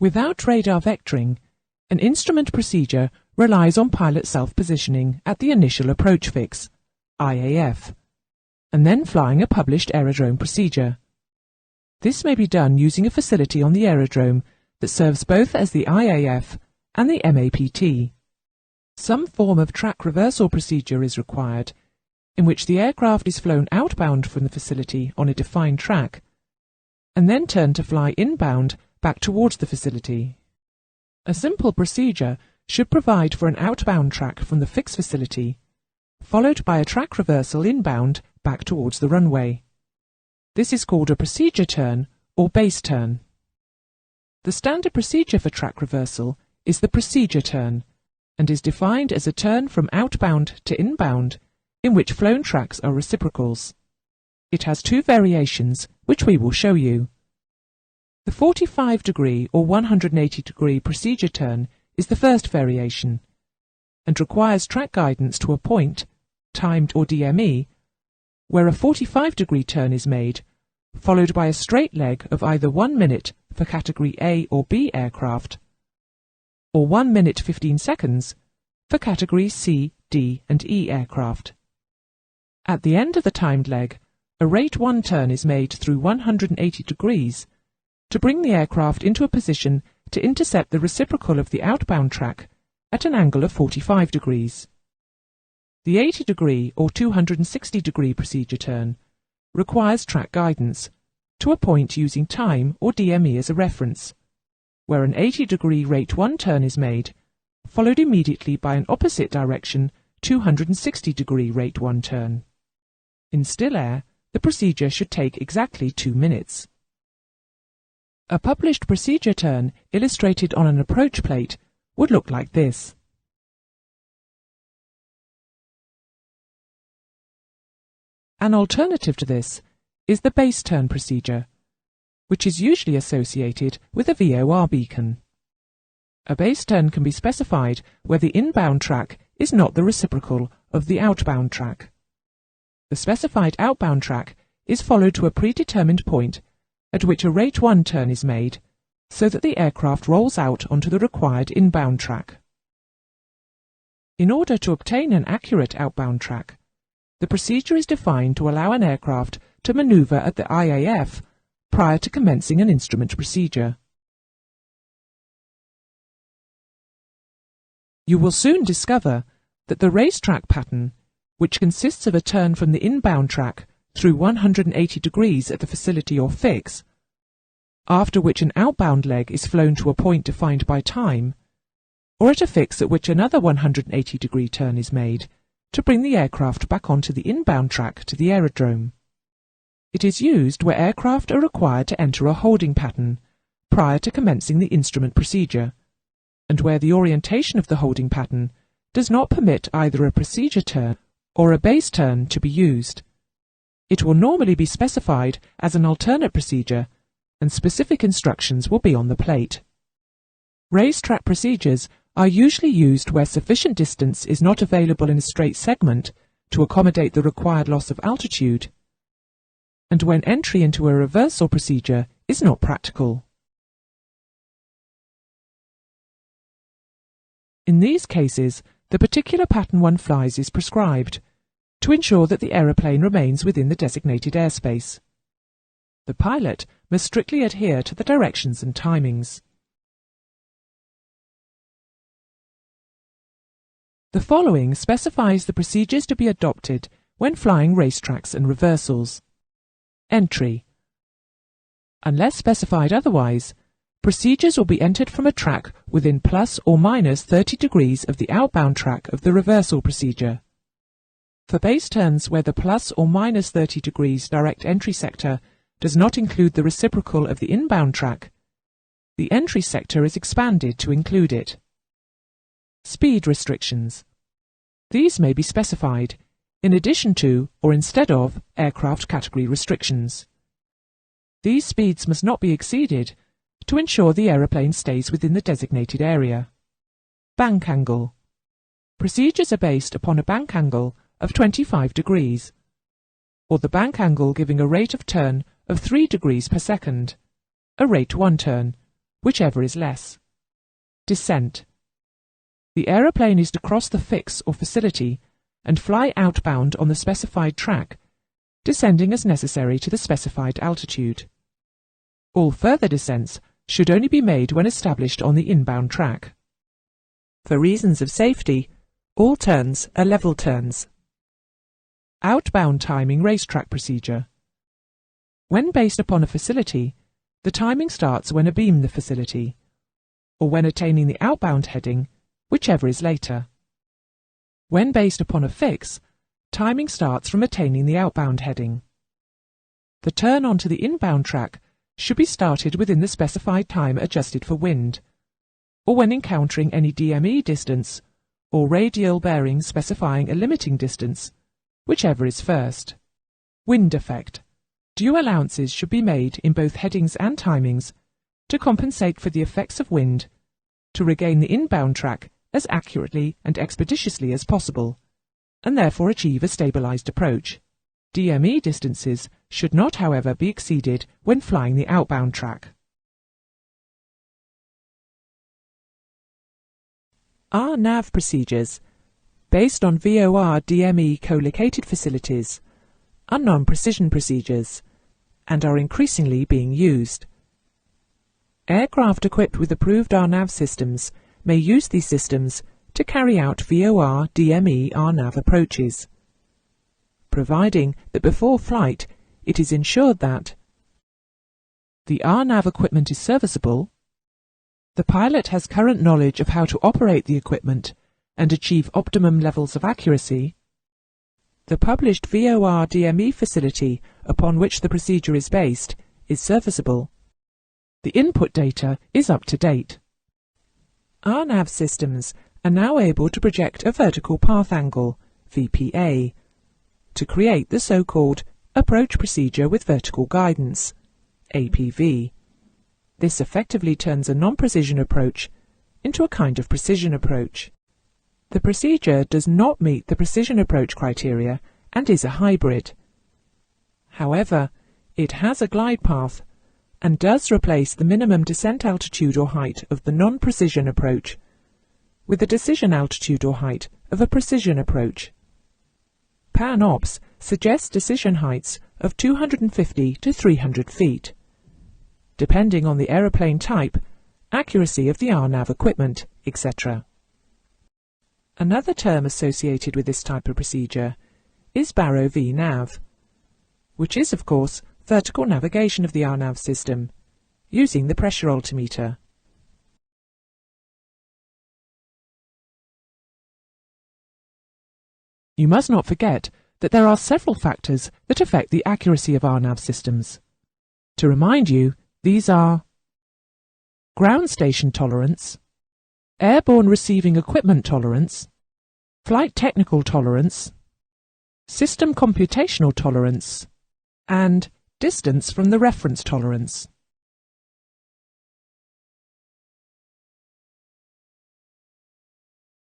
Without radar vectoring, an instrument procedure relies on pilot self-positioning at the initial approach fix, IAF, and then flying a published aerodrome procedure. This may be done using a facility on the aerodrome that serves both as the IAF and the MAPT. Some form of track reversal procedure is required, in which the aircraft is flown outbound from the facility on a defined track, and then turned to fly inbound back towards the facility. A simple procedure should provide for an outbound track from the fixed facility, followed by a track reversal inbound back towards the runway. This is called a procedure turn or base turn. The standard procedure for track reversal is the procedure turn, and is defined as a turn from outbound to inbound in which flown tracks are reciprocals. It has two variations, which we will show you. The 45-degree or 180-degree procedure turn is the first variation, and requires track guidance to a point, timed or DME, where a 45-degree turn is made, followed by a straight leg of either 1 minute for Category A or B aircraft, or 1 minute 15 seconds for Category C, D and E aircraft. At the end of the timed leg, a Rate 1 turn is made through 180 degrees to bring the aircraft into a position to intercept the reciprocal of the outbound track at an angle of 45 degrees. The 80-degree or 260-degree procedure turn requires track guidance to a point using time or DME as a reference, where an 80-degree Rate 1 turn is made, followed immediately by an opposite direction 260-degree Rate 1 turn. In still air, the procedure should take exactly 2 minutes. A published procedure turn illustrated on an approach plate would look like this. An alternative to this is the base turn procedure, which is usually associated with a VOR beacon. A base turn can be specified where the inbound track is not the reciprocal of the outbound track. The specified outbound track is followed to a predetermined point at which a Rate 1 turn is made, so that the aircraft rolls out onto the required inbound track. In order to obtain an accurate outbound track, the procedure is defined to allow an aircraft to maneuver at the IAF prior to commencing an instrument procedure. You will soon discover that the racetrack pattern, which consists of a turn from the inbound track through 180 degrees at the facility or fix, after which an outbound leg is flown to a point defined by time, or at a fix at which another 180-degree turn is made to bring the aircraft back onto the inbound track to the aerodrome. It is used where aircraft are required to enter a holding pattern prior to commencing the instrument procedure, and where the orientation of the holding pattern does not permit either a procedure turn or a base turn to be used. It will normally be specified as an alternate procedure, and specific instructions will be on the plate. Racetrack procedures are usually used where sufficient distance is not available in a straight segment to accommodate the required loss of altitude, and when entry into a reversal procedure is not practical. In these cases, the particular pattern one flies is prescribed, to ensure that the aeroplane remains within the designated airspace. The pilot must strictly adhere to the directions and timings. The following specifies the procedures to be adopted when flying racetracks and reversals. Entry. Unless specified otherwise, procedures will be entered from a track within plus or minus 30 degrees of the outbound track of the reversal procedure. For base turns where the plus or minus 30 degrees direct entry sector does not include the reciprocal of the inbound track, the entry sector is expanded to include it. Speed restrictions. These may be specified in addition to or instead of aircraft category restrictions. These speeds must not be exceeded to ensure the aeroplane stays within the designated area. Bank angle. Procedures are based upon a bank angle of 25 degrees, or the bank angle giving a rate of turn of 3 degrees per second, a Rate 1 turn, whichever is less. Descent. The aeroplane is to cross the fix or facility and fly outbound on the specified track, descending as necessary to the specified altitude. All further descents should only be made when established on the inbound track. For reasons of safety, all turns are level turns. Outbound timing racetrack procedure. When based upon a facility, the timing starts when abeam the facility, or when attaining the outbound heading, whichever is later. When based upon a fix, timing starts from attaining the outbound heading. The turn onto the inbound track should be started within the specified time adjusted for wind, or when encountering any DME distance or radial bearings specifying a limiting distance, whichever is first. Wind effect. Due allowances should be made in both headings and timings to compensate for the effects of wind to regain the inbound track as accurately and expeditiously as possible, and therefore achieve a stabilized approach. DME distances should not, however, be exceeded when flying the outbound track. RNAV procedures, based on VOR DME co-located facilities, are non-precision procedures and are increasingly being used. Aircraft equipped with approved RNAV systems may use these systems to carry out VOR DME RNAV approaches, providing that before flight it is ensured that the RNAV equipment is serviceable, the pilot has current knowledge of how to operate the equipment and achieve optimum levels of accuracy, the published VOR DME facility upon which the procedure is based is serviceable, the input data is up to date. RNAV systems are now able to project a vertical path angle, VPA, to create the so-called Approach Procedure with Vertical Guidance, APV. This effectively turns a non-precision approach into a kind of precision approach. The procedure does not meet the precision approach criteria and is a hybrid. However, it has a glide path and does replace the minimum descent altitude or height of the non-precision approach with the decision altitude or height of a precision approach. PAN-OPS suggests decision heights of 250 to 300 feet, depending on the aeroplane type, accuracy of the RNAV equipment, etc. Another term associated with this type of procedure is Baro VNAV, which is, of course, vertical navigation of the RNAV system, using the pressure altimeter. You must not forget that there are several factors that affect the accuracy of RNAV systems. To remind you, these are ground station tolerance, airborne receiving equipment tolerance, flight technical tolerance, system computational tolerance, and distance from the reference tolerance.